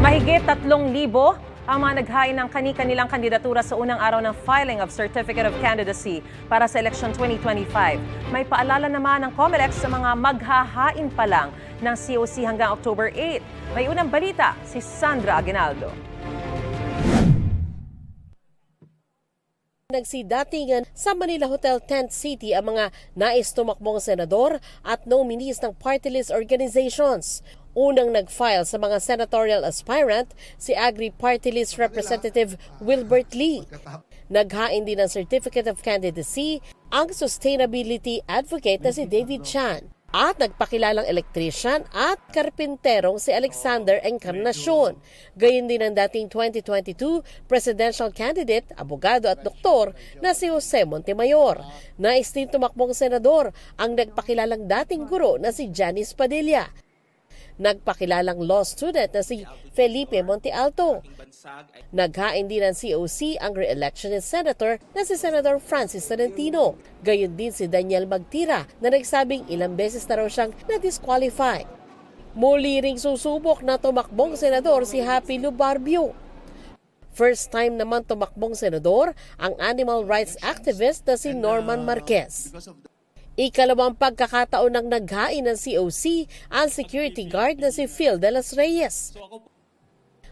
Mahigit 3,000 ang mga naghain ng kani-kanilang kandidatura sa unang araw ng filing of Certificate of Candidacy para sa election 2025. May paalala naman ng COMELEC sa mga maghahain pa lang ng COC hanggang October 8. May unang balita si Sandra Aguinaldo. Nagsidatingan sa Manila Hotel Tent City ang mga nais tumakbong senador at nominees ng party list organizations. Unang nag-file sa mga senatorial aspirant si Agri Party List Representative Wilbert Lee. Naghain din ng Certificate of Candidacy ang sustainability advocate na si David Chan at nagpakilalang electrician at karpinterong si Alexander Encarnacion. Gayon din ang dating 2022 presidential candidate, abogado at doktor na si Jose Montemayor. Nais din tumakbong senador ang nagpakilalang dating guro na si Janice Padilla. Nagpakilalang law student na si Felipe Montealto. Naghain din ng COC ang re-electionist senator na si Senator Francis Tolentino. Gayon din si Daniel Magtira na nagsabing ilang beses na raw siyang na-disqualify. Muli ring susubok na tumakbong senador si Happy Lubarbio. First time naman tumakbong senador ang animal rights activist na si Norman Marquez. Ikalawang pagkakataon ng naghain ng COC ang security guard na si Phil de las Reyes.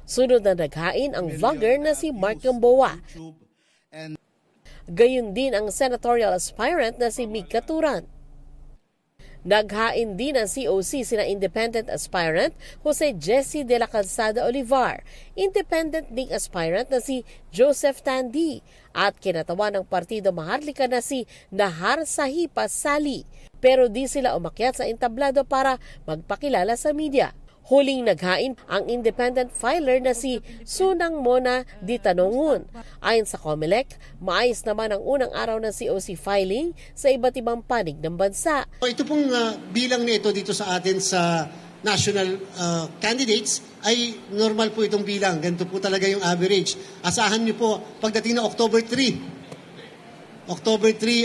Sunod na naghain ang vlogger na si Mark Gamboa. Gayon din ang senatorial aspirant na si Mig Katuran. Naghain din ang COC sina independent aspirant Jose Jesse de la Calzada Olivar, independent ding aspirant na si Joseph Tandy at kinatawan ng Partido Maharlika na si Nahar Sahipa Sali. Pero di sila umakyat sa entablado para magpakilala sa media. Huling naghain ang independent filer na si Sunang Mona Di Tanongun. Ayon sa COMELEC, maayos naman ang unang araw ng COC filing sa iba't ibang panig ng bansa. Ito pong bilang na ito dito sa atin sa national candidates ay normal po itong bilang. Ganito po talaga yung average. Asahan niyo po pagdating na October 3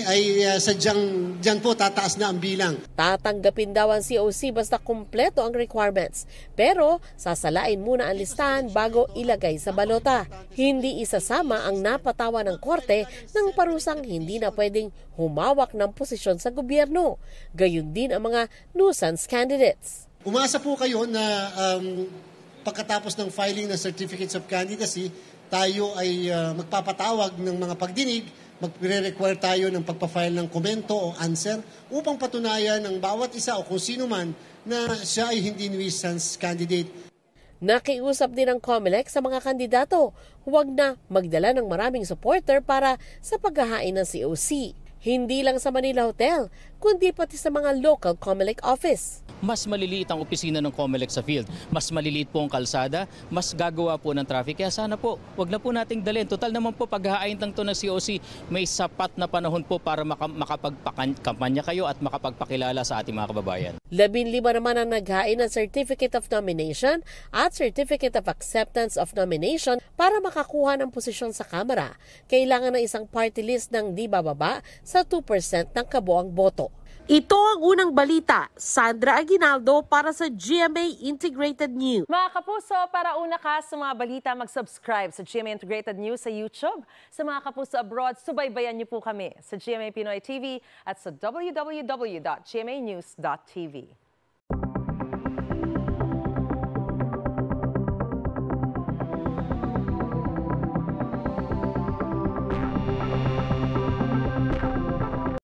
ay sadyang dyan po tataas na ang bilang. Tatanggapin daw ang COC basta kumpleto ang requirements. Pero sasalain muna ang listahan bago ilagay sa balota. Hindi isasama ang napatawa ng korte ng parusang hindi na pwedeng humawak ng posisyon sa gobyerno. Gayon din ang mga nuisance candidates. Umasa po kayo na pagkatapos ng filing ng Certificates of Candidacy, tayo ay magpapatawag ng mga pagdinig, magre-require tayo ng pagpa-file ng komento o answer upang patunayan ng bawat isa o kung sino man na siya ay hindi nuisance candidate. Nakiusap din ang COMELEC sa mga kandidato, huwag na magdala ng maraming supporter para sa paghahain ng COC. Hindi lang sa Manila Hotel, kundi pati sa mga local COMELEC office. Mas maliliit ang opisina ng COMELEC sa field. Mas maliliit po ang kalsada, mas gagawa po ng traffic. Kaya sana po, wag na po nating dalhin. Total naman po, paghahain lang to ng COC, may sapat na panahon po para makapagkampanya kayo at makapagpakilala sa ating mga kababayan. 15 naman ang naghain ng Certificate of Nomination at Certificate of Acceptance of Nomination para makakuha ng posisyon sa Kamara. Kailangan ng isang party list ng di bababa sa 2% ng kabuang boto. Ito ang unang balita. Sandra Aguinaldo para sa GMA Integrated News. Mga kapuso, para una ka sa mga balita, mag-subscribe sa GMA Integrated News sa YouTube. Sa mga kapuso abroad, subaybayan niyo po kami sa GMA Pinoy TV at sa www.gmanews.tv.